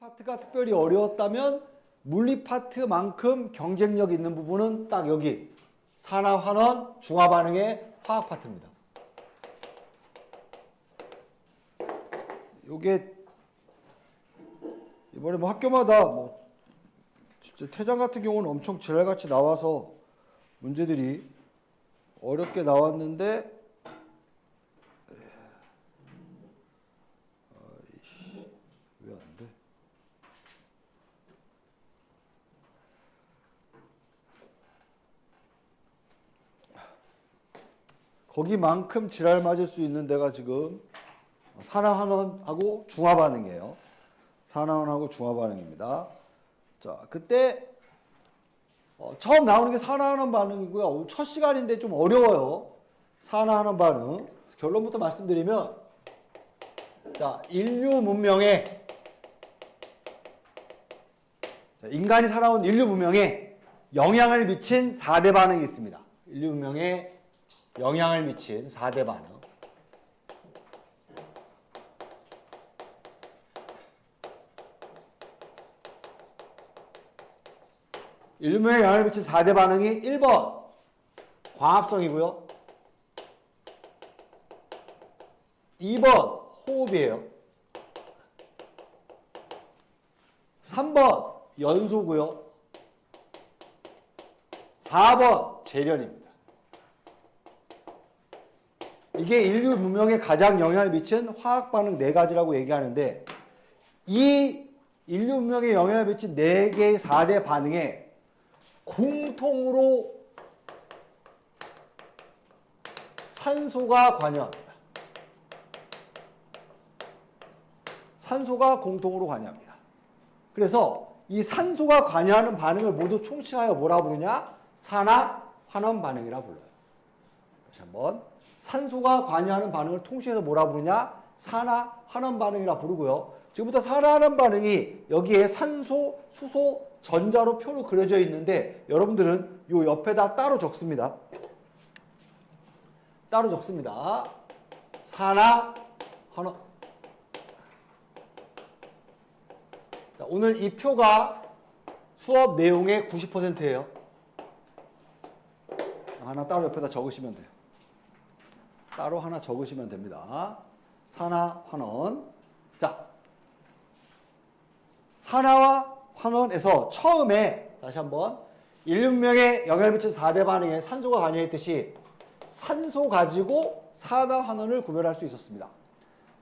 파트가 특별히 어려웠다면 물리 파트만큼 경쟁력 있는 부분은 딱 여기 산화, 환원, 중화 반응의 화학 파트입니다. 요게 이번에 뭐 학교마다 뭐 진짜 퇴장 같은 경우는 엄청 지랄같이 나와서 문제들이 어렵게 나왔는데 왜 안 돼? 거기만큼 지랄 맞을 수 있는 데가 지금 산화환원하고 중화 반응이에요. 산화환원하고 중화 반응입니다. 자, 그때 처음 나오는 게 산화환원 반응이고요. 첫 시간인데 좀 어려워요. 산화환원 반응. 결론부터 말씀드리면, 자, 인류 문명에 인간이 살아온 인류 문명에 영향을 미친 4대 반응이 있습니다. 인류 문명에 영향을 미친 4대 반응. 인류 문명에 영향을 미친 4대 반응이 1번 광합성이고요. 2번 호흡이에요. 3번 연소고요. 4번 재련입니다. 이게 인류 문명에 가장 영향을 미친 화학 반응 4가지라고 얘기하는데, 이 인류 문명에 영향을 미친 4개의 4대 반응에 공통으로 산소가 관여합니다. 산소가 공통으로 관여합니다. 그래서 이 산소가 관여하는 반응을 모두 총칭하여 뭐라 부르냐? 산화 환원 반응이라 불러요. 다시 한번. 산소가 관여하는 반응을 통칭해서 뭐라 부르냐? 산화 환원 반응이라 부르고요. 지금부터 산화 환원 반응이 여기에 산소, 수소, 전자로 표로 그려져 있는데, 여러분들은 요 옆에다 따로 적습니다. 따로 적습니다. 산화 환원. 자, 오늘 이 표가 수업 내용의 90%예요. 하나 따로 옆에다 적으시면 돼요. 따로 하나 적으시면 됩니다. 산화 환원. 자, 산화와 환원에서 처음에 다시 한번 인류 문명에 영향을 미친 4대 반응에 산소가 관여했듯이 산소 가지고 산화 환원을 구별할 수 있었습니다.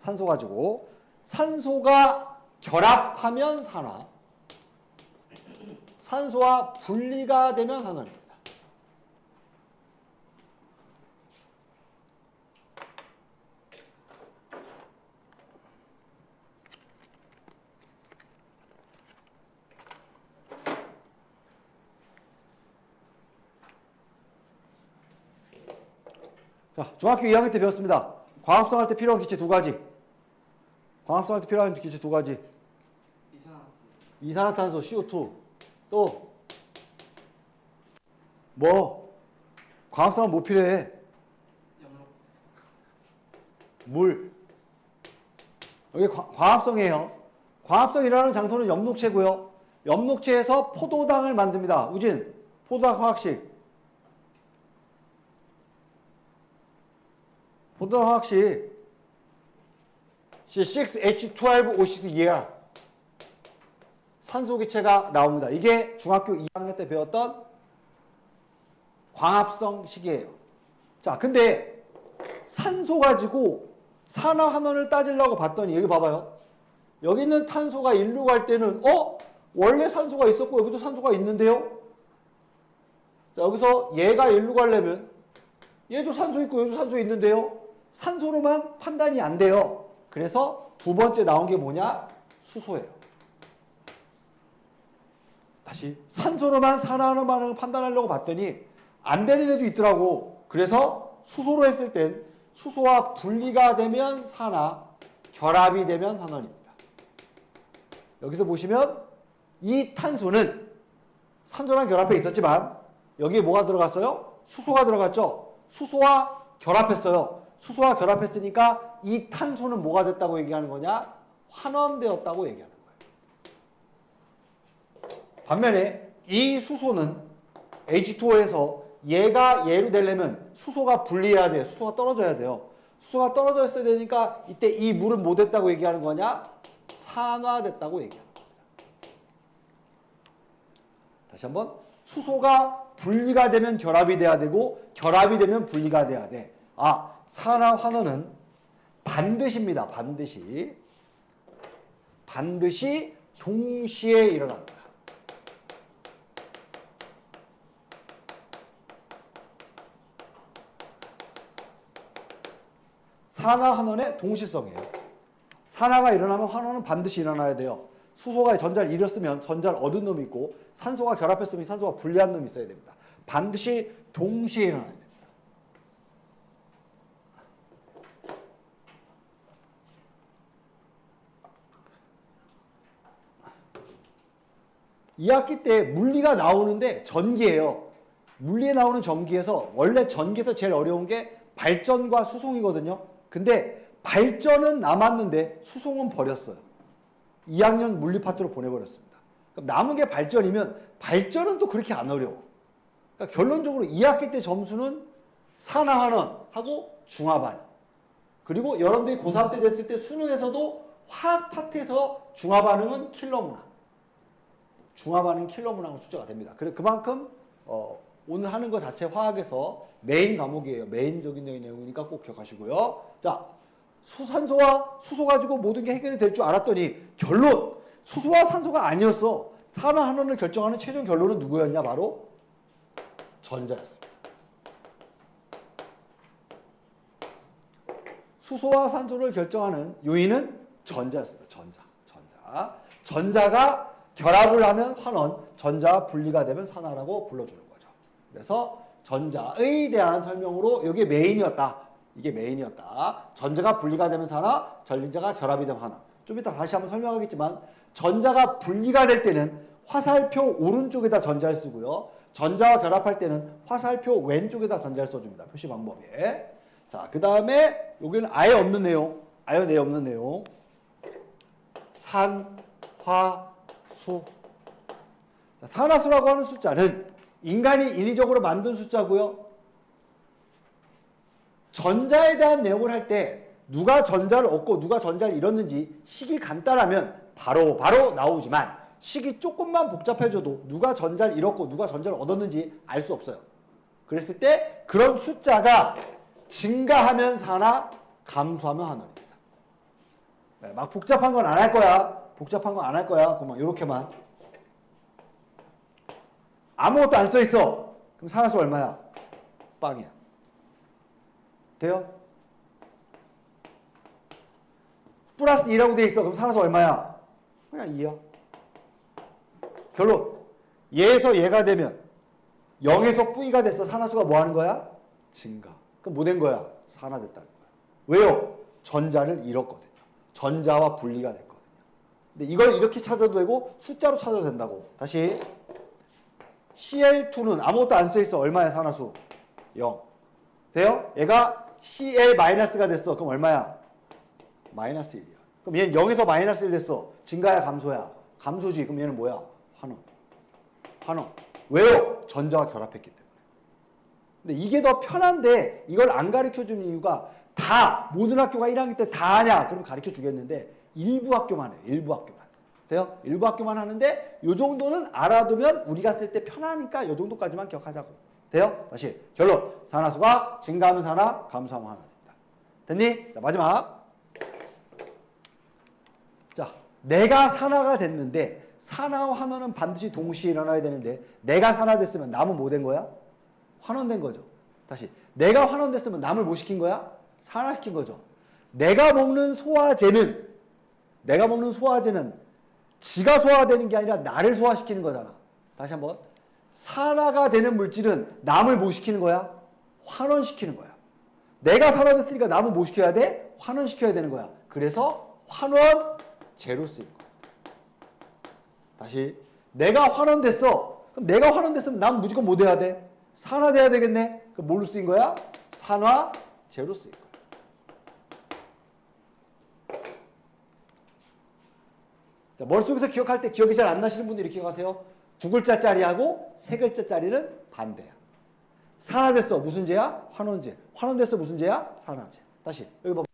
산소 가지고 산소가 결합하면 산화, 산소와 분리가 되면 환원입니다. 자, 중학교 2학년 때 배웠습니다. 광합성 할 때 필요한 기체 2가지. 광합성 할 때 필요한 기체 2가지. 이산화탄소 CO2. 또 뭐? 광합성은 뭐 필요해? 물. 여기 광합성이에요. 광합성이라는 장소는 엽록체고요. 엽록체에서 포도당을 만듭니다. 우진, 포도당 화학식. 포도당 화학식 C6H12O6 산소 기체가 나옵니다. 이게 중학교 2학년 때 배웠던 광합성식이에요. 자, 근데 산소 가지고 산화 환원을 따지려고 봤더니 여기 봐봐요. 여기 있는 탄소가 일로 갈 때는 원래 산소가 있었고 여기도 산소가 있는데요. 자, 여기서 얘가 일로 가려면 얘도 산소 있고 여기도 산소 있는데요. 산소로만 판단이 안 돼요. 그래서 두 번째 나온 게 뭐냐? 수소예요. 다시 산소로만 산화하는 반응을 판단하려고 봤더니 안 되는 애도 있더라고. 그래서 수소로 했을 땐 수소와 분리가 되면 산화, 결합이 되면 환원입니다. 여기서 보시면 이 탄소는 산소랑 결합해 있었지만 여기에 뭐가 들어갔어요? 수소가 들어갔죠. 수소와 결합했어요. 수소와 결합했으니까 이 탄소는 뭐가 됐다고 얘기하는 거냐? 환원되었다고 얘기하는 거예요. 반면에 이 수소는 H2O에서 얘가 얘로 되려면 수소가 분리해야 돼요. 수소가 떨어져야 돼요. 수소가 떨어져 있어야 되니까 이때 이 물은 뭐 됐다고 얘기하는 거냐? 산화됐다고 얘기합니다. 다시 한번 수소가 분리가 되면 결합이 돼야 되고 결합이 되면 분리가 돼야 돼. 아, 산화환원은 반드시입니다. 반드시 동시에 일어납니다. 산화환원의 동시성이에요. 산화가 일어나면 환원은 반드시 일어나야 돼요. 수소가 전자를 잃었으면 전자를 얻은 놈이 있고 산소가 결합했으면 산소가 분리한 놈이 있어야 됩니다. 반드시 동시에 일어나야 됩니다. 2학기 때 물리가 나오는데 전기예요. 물리에 나오는 전기에서 원래 전기에서 제일 어려운 게 발전과 수송이거든요. 근데 발전은 남았는데 수송은 버렸어요. 2학년 물리 파트로 보내버렸습니다. 그럼 남은 게 발전이면 발전은 또 그렇게 안 어려워. 그러니까 결론적으로 2학기 때 점수는 산화환원하고 중화반응. 그리고 여러분들이 고3 때 됐을 때 수능에서도 화학 파트에서 중화반응은 킬러문항. 중화반응 킬러문항으로 출제가 됩니다. 그래 그만큼 오늘 하는 것 자체 화학에서 메인 과목이에요. 메인적인 내용이니까 꼭 기억하시고요. 자, 산소와 수소 가지고 모든 게 해결이 될 줄 알았더니 결론! 수소와 산소가 아니었어. 산화환원을 결정하는 최종 결론은 누구였냐? 바로 전자였습니다. 수소와 산소를 결정하는 요인은 전자였습니다. 전자가 결합을 하면 환원, 전자가 분리가 되면 산화라고 불러주는 거죠. 그래서 전자에 대한 설명으로 이게 메인이었다. 이게 메인이었다. 전자가 분리가 되면 산화, 전자가 결합이 되면 환원. 좀 이따 다시 한번 설명하겠지만 전자가 분리가 될 때는 화살표 오른쪽에다 전자를 쓰고요. 전자와 결합할 때는 화살표 왼쪽에다 전자를 써줍니다. 표시 방법에. 자, 그 다음에 여기는 아예 없는 내용. 아예 없는 내용. 산, 화, 수. 자, 산화수라고 하는 숫자는 인간이 인위적으로 만든 숫자고요. 전자에 대한 내용을 할 때 누가 전자를 얻고 누가 전자를 잃었는지 식이 간단하면 바로 나오지만 식이 조금만 복잡해져도 누가 전자를 잃었고 누가 전자를 얻었는지 알 수 없어요. 그랬을 때 그런 숫자가 증가하면 산화, 감소하면 환원입니다. 네, 막 복잡한 건 안 할 거야. 그만 이렇게만. 아무것도 안 써 있어. 그럼 산화수 얼마야? 빵이야. 돼요? 플러스 2라고 돼 있어. 그럼 산화수 얼마야? 그냥 2야. 결론. 얘에서 얘가 되면 0에서 V가 됐어. 산화수가 뭐 하는 거야? 증가. 그럼 뭐 된 거야? 산화됐다는 거야. 왜요? 전자를 잃었거든요. 전자와 분리가 됐거든요. 근데 이걸 이렇게 찾아도 되고 숫자로 찾아도 된다고. 다시 Cl2는 아무것도 안 써 있어. 얼마야 산화수? 0. 돼요? 얘가 Cl-가 됐어. 그럼 얼마야? 마이너스 1이야. 그럼 얘는 0에서 마이너스 1 됐어. 증가야 감소야? 감소지. 그럼 얘는 뭐야? 환원. 왜요? 전자와 결합했기 때문에. 근데 이게 더 편한데 이걸 안 가르쳐주는 이유가 다 모든 학교가 1학기 때 다 하냐? 그럼 가르쳐주겠는데 일부 학교만 해요. 일부 학교만. 돼요? 일부 학교만 하는데 이 정도는 알아두면 우리가 쓸 때 편하니까 이 정도까지만 기억하자고. 돼요? 다시 결론. 산화수가 증가하면 산화, 감소하면 환원입니다. 됐니? 자, 마지막. 자, 내가 산화가 됐는데 산화와 환원은 반드시 동시에 일어나야 되는데 내가 산화됐으면 남은 뭐 된 거야? 환원된 거죠. 다시. 내가 환원됐으면 남을 뭐 시킨 거야? 산화시킨 거죠. 내가 먹는 소화제는 지가 소화되는 게 아니라 나를 소화시키는 거잖아. 다시 한번. 산화가 되는 물질은 남을 뭐 시키는 거야? 환원시키는 거야. 내가 산화됐으니까 남을 뭐 시켜야 돼? 환원시켜야 되는 거야. 그래서 환원제로 쓰인 거야. 다시. 내가 환원됐어. 그럼 내가 환원됐으면 남 무조건 뭐 돼야 돼? 산화돼야 되겠네. 그럼 뭘로 쓰인 거야? 산화제로 쓰인 거야. 자, 머릿속에서 기억할 때 기억이 잘 안 나시는 분들 이렇게 가세요. 두 글자짜리하고 세 글자짜리는 반대야. 산화됐어. 무슨 재야? 환원재. 환원됐어. 무슨 재야? 산화재. 다시 여기 봐봐.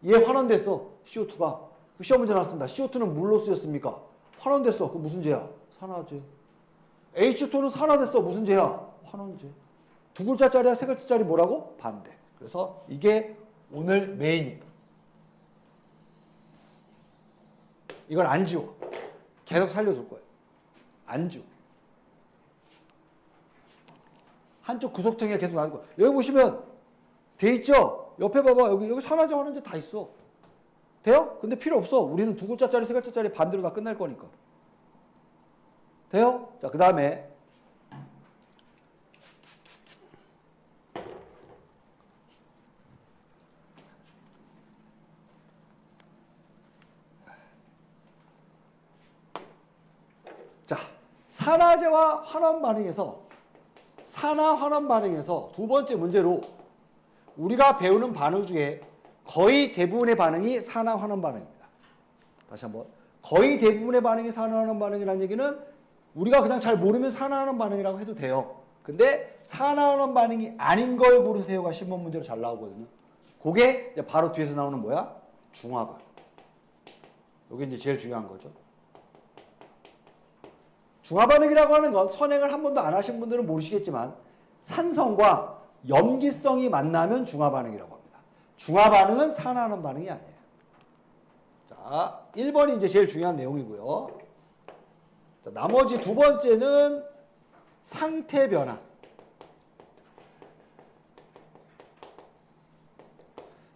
얘 환원됐어. CO2가. 시험 문제 나왔습니다. CO2는 물로 쓰였습니까? 환원됐어. 그 무슨 재야? 산화재. H2는 산화됐어. 무슨 재야? 환원재. 두 글자짜리야? 세 글자짜리 뭐라고? 반대. 그래서 이게 오늘 메인이에요. 이걸 안 지워. 계속 살려둘 거예요. 안 지워. 한쪽 구석탱이가 계속 나올 거야. 여기 보시면 돼 있죠? 옆에 봐봐. 여기 산화제 환원제 다 있어. 돼요? 근데 필요 없어. 우리는 두 글자짜리, 세 글자짜리 반대로 다 끝날 거니까. 돼요? 자, 그 다음에 자, 산화제와 환원 반응에서 산화 환원 반응에서 두 번째 문제로 우리가 배우는 반응 중에 거의 대부분의 반응이 산화 환원 반응입니다. 다시 한번. 거의 대부분의 반응이 산화 환원 반응이라는 얘기는 우리가 그냥 잘 모르면 산화 환원 반응이라고 해도 돼요. 근데 산화 환원 반응이 아닌 걸 고르세요가 신문 문제로 잘 나오거든요. 그게 이제 바로 뒤에서 나오는 뭐야? 중화 반응. 이게 이제 제일 중요한 거죠. 중화 반응이라고 하는 건 선행을 한 번도 안 하신 분들은 모르시겠지만 산성과 염기성이 만나면 중화 반응이라고 합니다. 중화 반응은 산화하는 반응이 아니에요. 자, 1번이 이제 제일 중요한 내용이고요. 자, 나머지 두 번째는 상태 변화.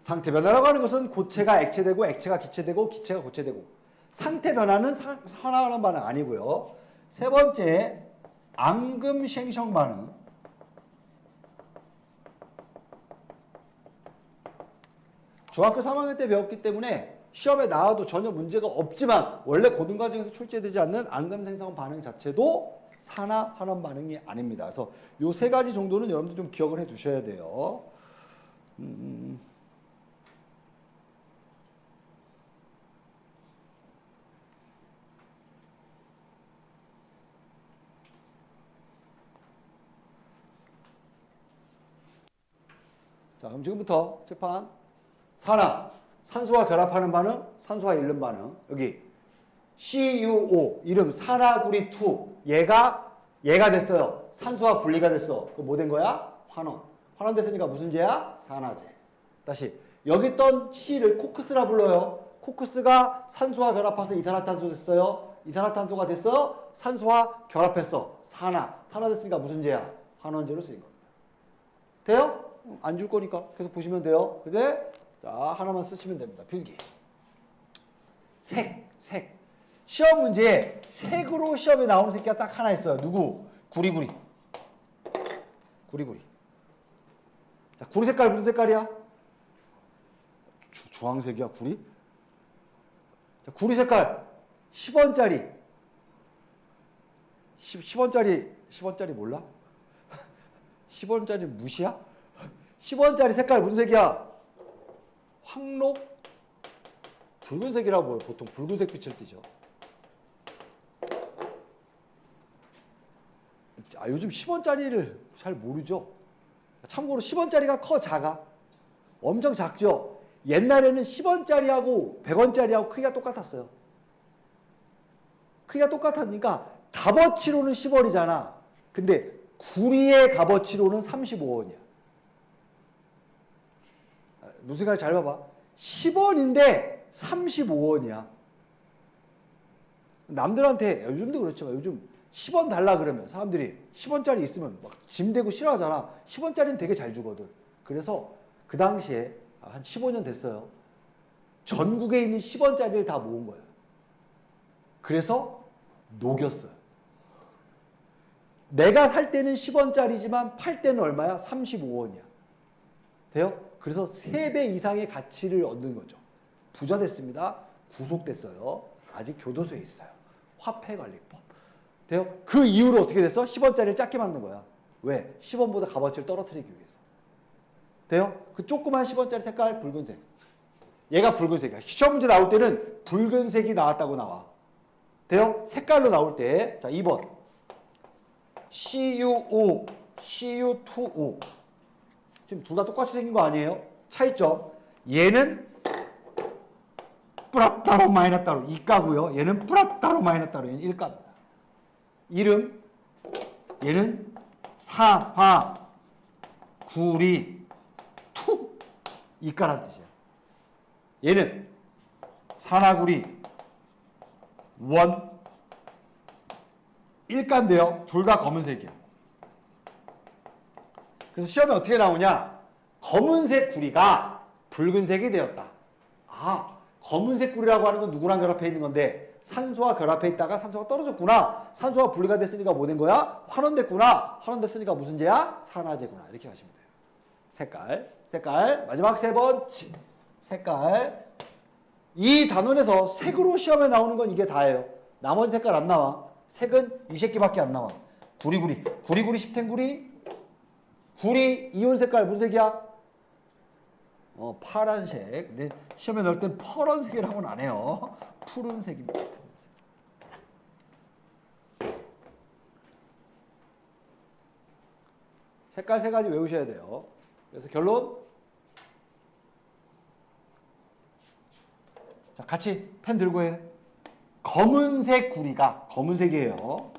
상태 변화라고 하는 것은 고체가 액체되고 액체가 기체되고 기체가 고체되고 상태 변화는 산화하는 반응 아니고요. 세 번째, 앙금생성 반응. 중학교 3학년 때 배웠기 때문에 시험에 나와도 전혀 문제가 없지만 원래 고등과정에서 출제되지 않는 앙금생성 반응 자체도 산화 환원 반응이 아닙니다. 그래서 이 세 가지 정도는 여러분들 좀 기억을 해 두셔야 돼요. 자, 그럼 지금부터 칠판 산화, 산소와 결합하는 반응, 산소와 잃는 반응. 여기 CuO 이름 산화구리2 얘가 됐어요. 산소와 분리가 됐어. 그 뭐 된 거야? 환원. 환원됐으니까 무슨 제야? 산화제. 다시 여기 있던 C를 코크스라 불러요. 코크스가 산소와 결합해서 이산화탄소 됐어요. 이산화탄소가 됐어. 산소와 결합했어. 산화됐으니까 무슨 제야? 환원제로 쓰인 겁니다. 돼요? 안 줄 거니까 계속 보시면 돼요. 근데 자, 하나만 쓰시면 됩니다. 필기. 색. 시험 문제에 색으로 시험에 나오는 새끼가 딱 하나 있어요. 누구? 구리구리. 자, 구리 색깔 무슨 색깔이야? 주황색이야, 구리? 자, 구리 색깔 10원짜리. 10원짜리 몰라? 10원짜리 무시야? 10원짜리 색깔 무슨 색이야? 황록? 붉은색이라고 보통 붉은색 빛을 띠죠. 요즘 10원짜리를 잘 모르죠. 참고로 10원짜리가 커 작아? 엄청 작죠. 옛날에는 10원짜리하고 100원짜리하고 크기가 똑같았어요. 크기가 똑같으니까 값어치로는 10원이잖아. 근데 구리의 값어치로는 35원이야. 무슨 생각인지 잘 봐봐. 10원인데 35원이야. 남들한테 요즘도 그렇지만 요즘 10원 달라 그러면 사람들이 10원짜리 있으면 막 짐대고 싫어하잖아. 10원짜리는 되게 잘 주거든. 그래서 그 당시에 한 15년 됐어요. 전국에 있는 10원짜리를 다 모은 거예요. 그래서 녹였어요. 내가 살 때는 10원짜리지만 팔 때는 얼마야? 35원이야. 돼요? 그래서 3배 이상의 가치를 얻는 거죠. 부자 됐습니다. 구속됐어요. 아직 교도소에 있어요. 화폐관리법. 돼요? 그 이후로 어떻게 됐어? 10원짜리를 작게 만든 거야. 왜? 10원보다 값어치를 떨어뜨리기 위해서. 돼요? 그 조그만 10원짜리 색깔 붉은색. 얘가 붉은색이야. 시험 문제 나올 때는 붉은색이 나왔다고 나와. 돼요? 색깔로 나올 때. 자, 2번. CuO, Cu2O. 지금 둘 다 똑같이 생긴 거 아니에요? 차이점. 얘는 플러스 따로 마이너스 따로 2가고요. 얘는 플러스 따로 마이너스 따로 얘는 1가입니다. 이름 얘는 사화 구리 투 2가란 뜻이에요. 얘는 산화구리 원 1가인데요. 둘 다 검은색이야. 그래서 시험에 어떻게 나오냐? 검은색 구리가 붉은색이 되었다. 아, 검은색 구리라고 하는 건 누구랑 결합해 있는 건데 산소와 결합해 있다가 산소가 떨어졌구나. 산소가 분리가 됐으니까 뭐 된 거야? 환원됐구나. 환원됐으니까 무슨 제야? 산화제구나. 이렇게 하시면 돼요. 색깔, 색깔. 마지막 세 번째. 색깔. 이 단원에서 색으로 시험에 나오는 건 이게 다예요. 나머지 색깔 안 나와. 색은 이 새끼밖에 안 나와. 구리구리. 구리구리 십탱구리. 구리 이온 색깔 무슨 색이야? 파란색. 근데 시험에 넣을 땐 파란색이라고는 안 해요. 푸른색입니다. 푸른색. 색깔 세 가지 외우셔야 돼요. 그래서 결론. 자, 같이 펜 들고 해. 검은색 구리가 검은색이에요.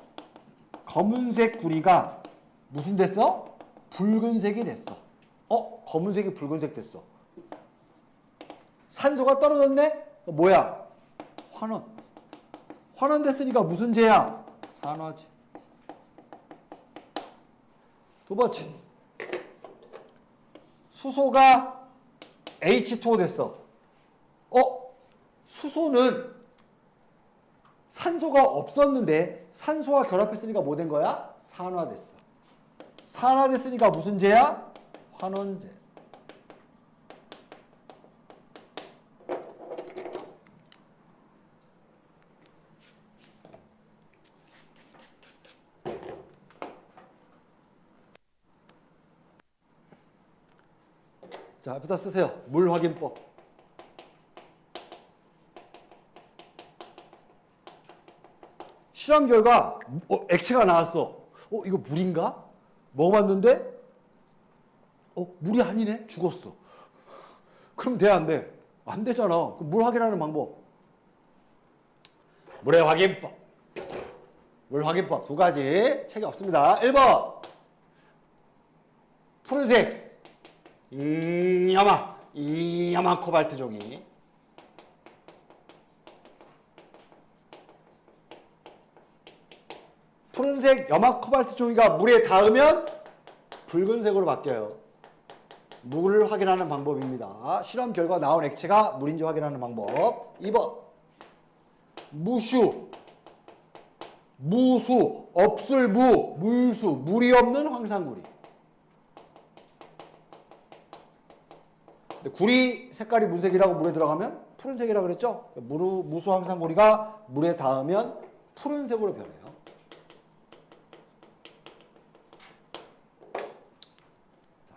검은색 구리가 무슨 됐어? 붉은색이 됐어. 검은색이 붉은색 됐어. 산소가 떨어졌네? 뭐야? 환원. 환원됐으니까 무슨 제야? 산화제. 두 번째. 수소가 H2O 됐어. 수소는 산소가 없었는데 산소와 결합했으니까 뭐 된 거야? 산화됐어. 산화됐으니까 무슨 제야? 환원제. 자, 앞에다 쓰세요. 물 확인법. 실험 결과 액체가 나왔어. 이거 물인가? 먹어봤는데 물이 아니네? 죽었어. 그럼 돼, 안 돼? 안 되잖아. 물 확인하는 방법. 물의 확인법. 물 확인법 두 가지. 책이 없습니다. 1번. 푸른색. 야마 코발트 종이. 푸른색 염화 코발트 종이가 물에 닿으면 붉은색으로 바뀌어요. 물을 확인하는 방법입니다. 실험 결과 나온 액체가 물인지 확인하는 방법. 2번. 무수, 없을 물수, 물이 없는 황산구리. 구리 색깔이 무색이라고 물에 들어가면 푸른색이라고 그랬죠? 무수 황산구리가 물에 닿으면 푸른색으로 변해요.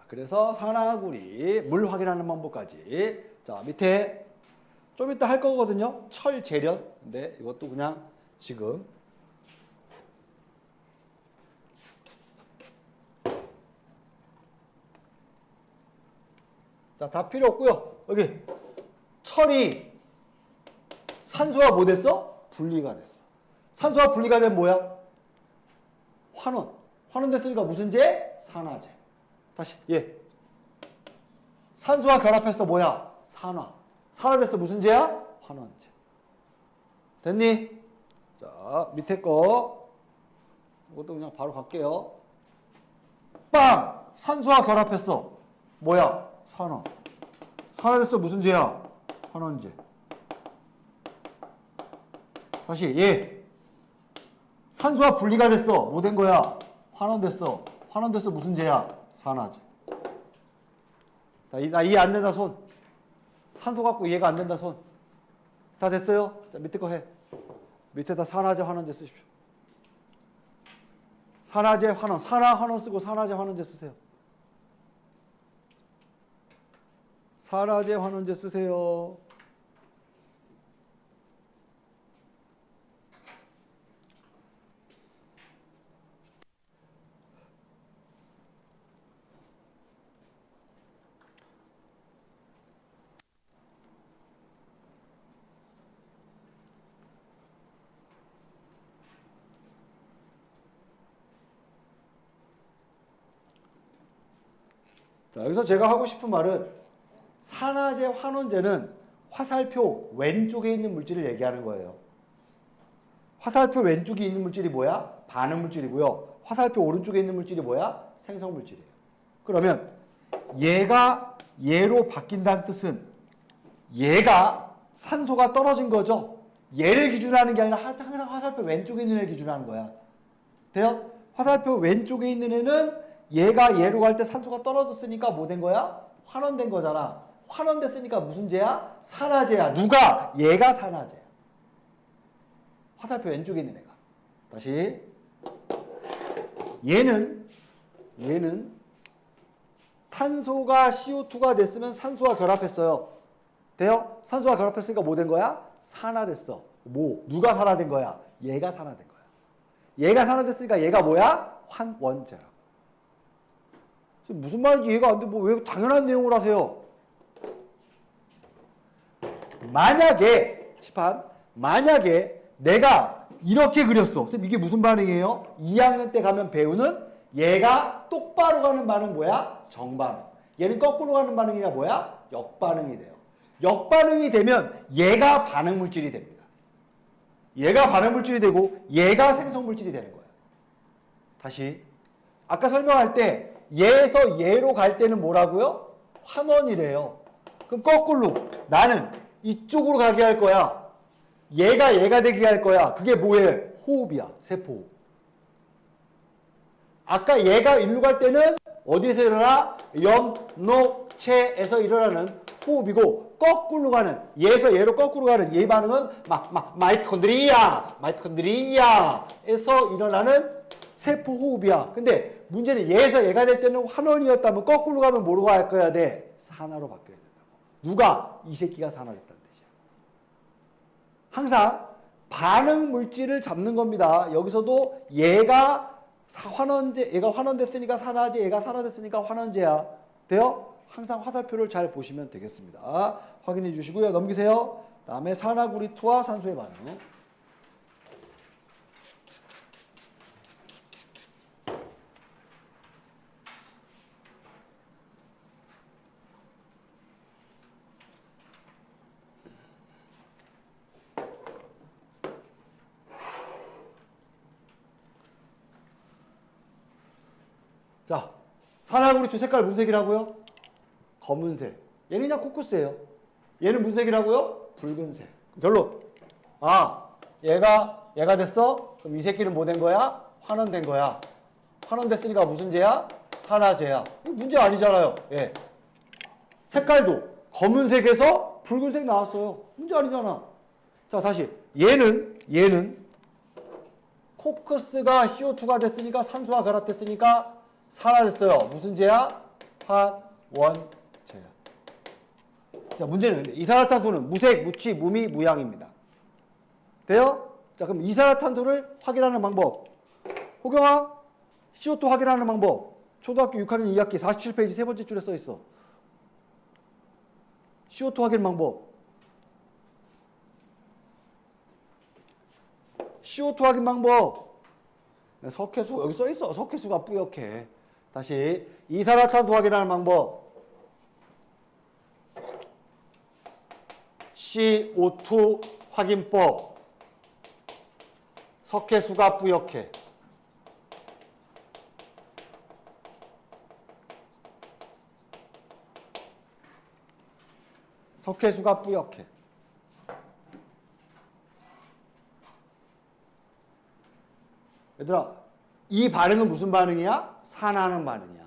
그래서 산화구리 물 확인하는 방법까지. 자, 밑에 좀 이따 할 거거든요. 철 재련. 근데 이것도 그냥 지금 자, 다 필요 없고요. 여기 철이 산소와 뭐 됐어? 분리가 됐어. 산소와 분리가 되면 뭐야? 환원. 환원됐으니까 무슨 제? 산화제. 다시 산소와 결합했어. 뭐야? 산화. 산화됐어. 무슨 제야? 환원제. 됐니? 자, 밑에 거 이것도 그냥 바로 갈게요. 빵! 산소와 결합했어. 뭐야? 산화. 산화됐어. 무슨 제야? 환원제. 다시 산소와 분리가 됐어. 뭐 된 거야? 환원됐어. 환원됐어. 무슨 제야? 산화제. 나 이해 안 된다 손. 산소 갖고 이해가 안 된다 손. 다 됐어요? 자, 밑에 거 해. 밑에다 산화제 환원제 쓰십시오. 산화제 환원. 산화 환원 쓰고 산화제 환원제 쓰세요. 산화제 환원제 쓰세요. 자, 여기서 제가 하고 싶은 말은 산화제, 환원제는 화살표 왼쪽에 있는 물질을 얘기하는 거예요. 화살표 왼쪽에 있는 물질이 뭐야? 반응 물질이고요. 화살표 오른쪽에 있는 물질이 뭐야? 생성 물질이에요. 그러면 얘가 얘로 바뀐다는 뜻은 얘가 산소가 떨어진 거죠. 얘를 기준으로 하는 게 아니라 항상 화살표 왼쪽에 있는 애를 기준으로 하는 거야. 돼요? 화살표 왼쪽에 있는 애는 얘가 얘로 갈 때 산소가 떨어졌으니까 뭐 된 거야? 환원된 거잖아. 환원됐으니까 무슨 제야? 산화제야. 누가? 얘가 산화제야. 화살표 왼쪽에 있는 애가. 다시. 얘는 탄소가 CO2가 됐으면 산소와 결합했어요. 돼요? 산소와 결합했으니까 뭐 된 거야? 산화됐어. 뭐? 누가 산화된 거야? 얘가 산화된 거야. 얘가 산화됐으니까 얘가 뭐야? 환원제라고. 무슨 말인지 이해가 안 돼. 뭐 왜 당연한 내용을 하세요? 만약에 칠판 만약에 내가 이렇게 그렸어. 그럼 이게 무슨 반응이에요? 2학년 때 가면 배우는 얘가 똑바로 가는 반응 뭐야? 정반응. 얘는 거꾸로 가는 반응이냐 뭐야? 역반응이 돼요. 역반응이 되면 얘가 반응 물질이 됩니다. 얘가 반응 물질이 되고 얘가 생성 물질이 되는 거예요. 다시 아까 설명할 때 얘에서 얘로 갈 때는 뭐라고요? 환원이래요. 그럼 거꾸로 나는 이쪽으로 가게 할 거야. 얘가 되게 할 거야. 그게 뭐예요? 호흡이야. 세포호흡. 아까 얘가 일로 갈 때는 어디에서 일어나? 염록체에서 일어나는 호흡이고 거꾸로 가는 얘에서 얘로 거꾸로 가는 얘 반응은 마이토콘드리아에서 일어나는 세포 호흡이야. 근데 문제는 얘에서 얘가 될 때는 환원이었다면 거꾸로 가면 뭐로 갈 거야 돼? 산화로 바뀌어야 된다고. 누가? 이 새끼가 산화됐다는 뜻이야. 항상 반응 물질을 잡는 겁니다. 여기서도 얘가 환원됐으니까 산화제, 얘가 산화됐으니까 환원제야. 돼요? 항상 화살표를 잘 보시면 되겠습니다. 확인해 주시고요. 넘기세요. 다음에 산화구리투와 산소의 반응. 자, 산화구리투 색깔 무슨 색이라고요? 검은색. 얘는 그냥 코쿠스예요. 얘는 무슨 색이라고요? 붉은색. 결론. 아, 얘가 됐어? 그럼 이 새끼는 뭐 된 거야? 환원된 거야. 환원됐으니까 무슨 제야? 산화제야. 이거 문제 아니잖아요. 예. 색깔도 검은색에서 붉은색 나왔어요. 문제 아니잖아. 자, 다시. 얘는 코크스가 CO2가 됐으니까 산소와 결합됐으니까 산화됐어요. 무슨 제야? 환원제야. 자, 문제는 이산화탄소는 무색, 무취, 무미, 무향입니다. 돼요? 자, 그럼 이산화탄소를 확인하는 방법. 호경아, CO2 확인하는 방법. 초등학교 6학년 2학기 47페이지 세 번째 줄에 써 있어. CO2 확인 방법. CO2 확인 방법. 석회수 여기 써 있어. 석회수가 뿌옇게. 다시 이산화탄소 확인하는 방법. CO2 확인법. 석회수가 뿌옇게. 석회수가 뿌옇게. 얘들아, 이 반응은 무슨 반응이야? 산화하는 반응이야.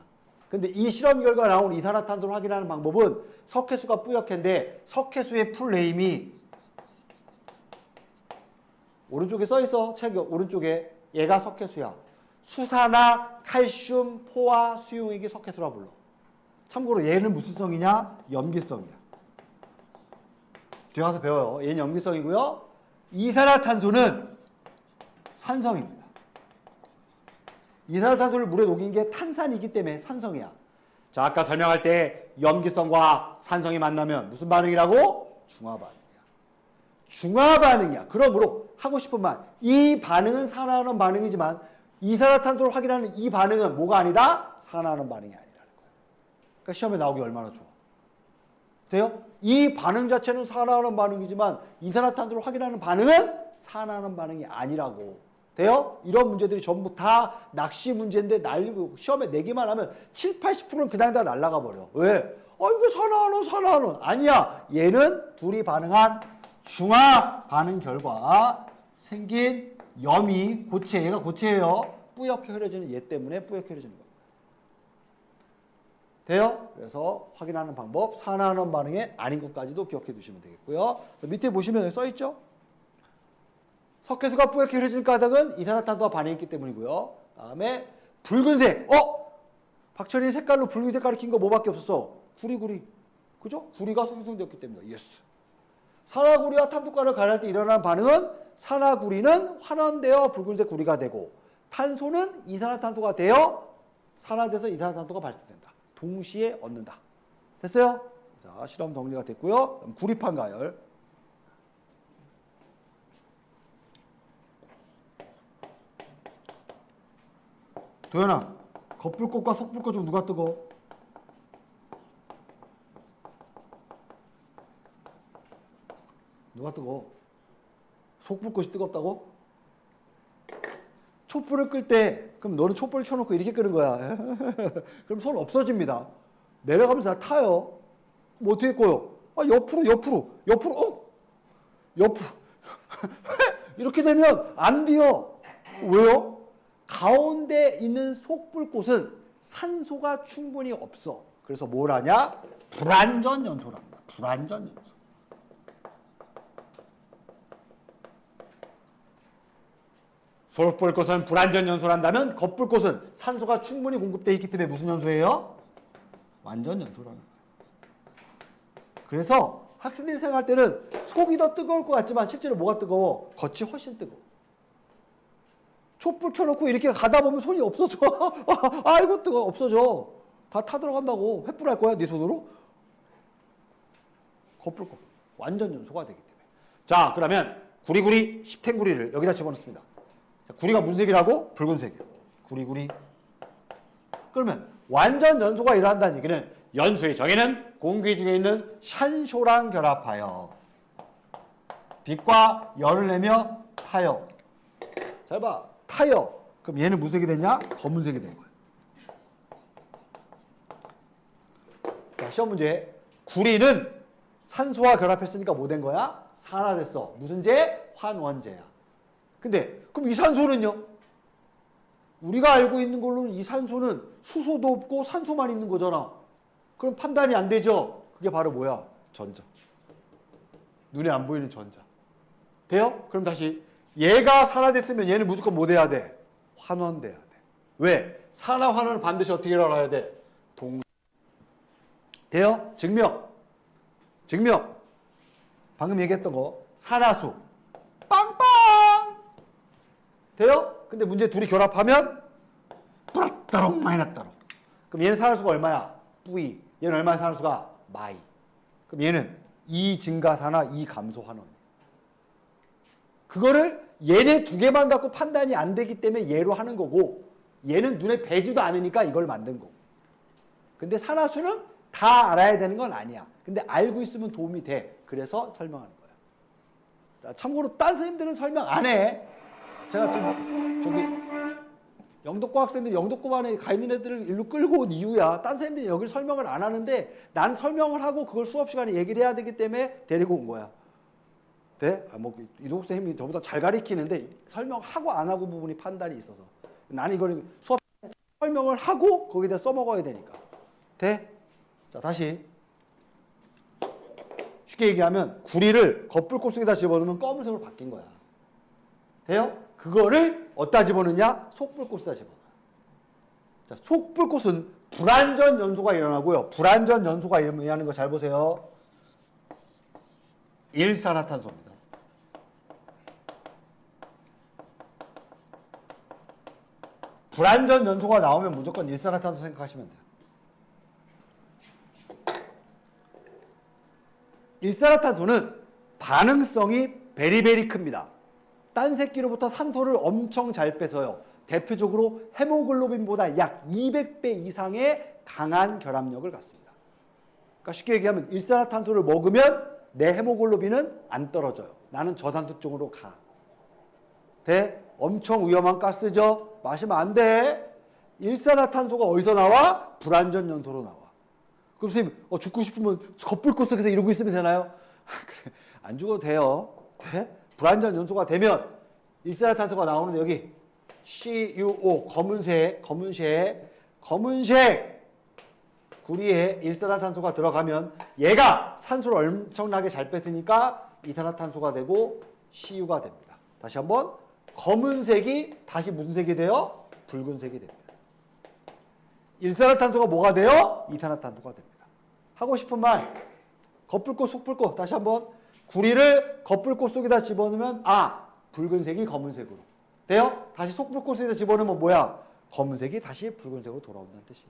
근데 이 실험 결과 나온 이산화탄소를 확인하는 방법은 석회수가 뿌옇게인데 석회수의 풀네임이 오른쪽에 써 있어. 책 오른쪽에. 얘가 석회수야. 수산화, 칼슘, 포화, 수용액이 석회수라 불러. 참고로 얘는 무슨 성이냐? 염기성이야. 뒤에 가서 배워요. 얘는 염기성이고요. 이산화탄소는 산성입니다. 이산화탄소를 물에 녹인 게 탄산이기 때문에 산성이야. 자, 아까 설명할 때 염기성과 산성이 만나면 무슨 반응이라고? 중화반응이야. 중화반응이야. 그러므로 하고 싶은 말, 이 반응은 산화하는 반응이지만 이산화탄소를 확인하는 이 반응은 뭐가 아니다? 산화하는 반응이 아니라는 거야. 그러니까 시험에 나오기 얼마나 좋아. 돼요? 이 반응 자체는 산화하는 반응이지만 이산화탄소를 확인하는 반응은 산화하는 반응이 아니라고. 돼요? 이런 문제들이 전부 다 낚시 문제인데 시험에 내기만 하면 7, 80%는 그냥 다 날아가 버려. 왜? 이거 산화하는 아니야. 얘는 둘이 반응한 중화 반응 결과 생긴 염이 고체, 얘가 고체예요. 뿌옇게 흐려지는 얘 때문에 뿌옇게 흐려지는 겁니다. 돼요? 그래서 확인하는 방법, 산화하는 반응에 아닌 것까지도 기억해 두시면 되겠고요. 밑에 보시면 써있죠? 석회수가 뿌옇게 흐려지는 까닭은 이산화탄소와 반응했기 때문이고요. 다음에 붉은색. 박철이 색깔로 붉은색 가리킨 거 뭐밖에 없었어? 구리. 그죠? 구리가 생성되었기 때문이다. 예스. 산화구리와 탄소가를 가할 때 일어나는 반응은 산화구리는 환원되어 붉은색 구리가 되고 탄소는 이산화탄소가 되어 산화돼서 이산화탄소가 발생된다. 동시에 얻는다. 됐어요? 자, 실험 정리가 됐고요. 그럼 구리판 가열. 도현아, 겉불꽃과 속불꽃 중 누가 뜨거? 누가 뜨거? 속불꽃이 뜨겁다고? 촛불을 끌 때 그럼 너는 촛불을 켜놓고 이렇게 끄는 거야. 그럼 손 없어집니다. 내려가면서 다 타요. 뭐 어떻게 꺼요? 옆으로. 이렇게 되면 안 돼요. 왜요? 가운데 있는 속불꽃은 산소가 충분히 없어. 그래서 뭘 하냐? 불완전 연소랍니다. 불완전 연소. 속불꽃은 불완전 연소를 한다면 겉불꽃은 산소가 충분히 공급되어 있기 때문에 무슨 연소예요? 완전 연소라는 거예요. 그래서 학생들이 생각할 때는 속이 더 뜨거울 것 같지만 실제로 뭐가 뜨거워? 겉이 훨씬 뜨거워. 촛불 켜놓고 이렇게 가다 보면 손이 없어져. 아이고 뜨거워. 없어져. 다 타들어간다고. 횃불 할 거야? 네 손으로? 겉불꽃. 완전 연소가 되기 때문에. 자, 그러면 구리구리 10탱구리를 여기다 집어넣습니다. 구리가 무슨 색이라고? 붉은색이에요. 구리구리. 그러면 완전 연소가 일어난다는 얘기는 연소의 정의는 공기 중에 있는 산소랑 결합하여 빛과 열을 내며 타요. 잘 봐. 타요. 그럼 얘는 무슨 색이 됐냐? 검은색이 된 거예요. 자, 시험 문제. 구리는 산소와 결합했으니까 뭐 된 거야? 산화됐어. 무슨 제? 환원제야. 근데 그럼 이 산소는요? 우리가 알고 있는 걸로는 이 산소는 수소도 없고 산소만 있는 거잖아. 그럼 판단이 안 되죠? 그게 바로 뭐야? 전자. 눈에 안 보이는 전자. 돼요? 그럼 다시 얘가 산화됐으면 얘는 무조건 뭐 돼야 돼? 환원돼야 돼. 왜? 산화 환원은 반드시 어떻게 일어나야 돼? 돼요? 증명. 방금 얘기했던 거. 산화수. 빵빵. 돼요? 근데 문제 둘이 결합하면 플러스따롱 마이너스따롱. 그럼 얘는 산화수가 얼마야? 뿌이. 얘는 얼마야 산화수가? 마이. 그럼 얘는 이 증가산화, 이 감소환원. 그거를 얘네 두 개만 갖고 판단이 안 되기 때문에 얘로 하는 거고 얘는 눈에 뵈지도 않으니까 이걸 만든 거고. 근데 산화수는 다 알아야 되는 건 아니야. 근데 알고 있으면 도움이 돼. 그래서 설명하는 거야. 자, 참고로 딴 선생님들은 설명 안 해. 제가 저기 영덕고 학생들 영덕고반에 가 있는 애들을 일로 끌고 온 이유야. 딴 선생님들이 여기를 설명을 안 하는데 나는 설명을 하고 그걸 수업 시간에 얘기를 해야 되기 때문에 데리고 온 거야. 네? 이동욱 선생님이 저보다 잘 가르치는데 설명하고 안 하고 부분이 판단이 있어서 나는 이걸 수업 설명을 하고 거기에 대해 써먹어야 되니까. 돼? 자, 다시 쉽게 얘기하면 구리를 겉불꽃 속에다 집어넣으면 검은색으로 바뀐 거야. 돼요? 그거를 어디다 집어넣냐? 속불꽃에다 집어넣어요. 자, 속불꽃은 불완전 연소가 일어나고요. 불완전 연소가 일어나는 거 잘 보세요. 일산화탄소입니다. 불완전 연소가 나오면 무조건 일산화탄소 생각하시면 돼요. 일산화탄소는 반응성이 베리베리 큽니다. 딴 새끼로부터 산소를 엄청 잘 뺏어요. 대표적으로 헤모글로빈보다 약 200배 이상의 강한 결합력을 갖습니다. 그러니까 쉽게 얘기하면 일산화탄소를 먹으면 내 헤모글로빈은 안 떨어져요. 나는 저산소 쪽으로 가. 돼? 엄청 위험한 가스죠? 마시면 안 돼. 일산화탄소가 어디서 나와? 불완전 연소로 나와. 그럼 선생님 죽고 싶으면 거풀꽃 속에서 이러고 있으면 되나요? 그래, 안 죽어도 돼요. 돼? 불완전 연소가 되면 일산화탄소가 나오는데 여기 CuO 검은색 구리에 일산화탄소가 들어가면 얘가 산소를 엄청나게 잘 뺐으니까 이산화탄소가 되고 Cu가 됩니다. 다시 한번 검은색이 다시 무슨 색이 돼요? 붉은색이 됩니다. 일산화탄소가 뭐가 돼요? 이산화탄소가 됩니다. 하고 싶은 말 겉불꽃 속불꽃 다시 한번 구리를 겉불꽃 속에다 집어넣으면 붉은색이 검은색으로 돼요? 다시 속불꽃 속에다 집어넣으면 뭐야? 검은색이 다시 붉은색으로 돌아온다는 뜻이에요.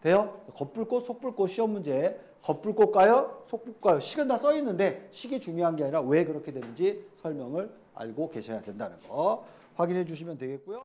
돼요? 겉불꽃 속불꽃 시험 문제 겉불꽃가요? 속불꽃가요? 식은 다 써 있는데 식이 중요한 게 아니라 왜 그렇게 되는지 설명을 알고 계셔야 된다는 거 확인해 주시면 되겠고요.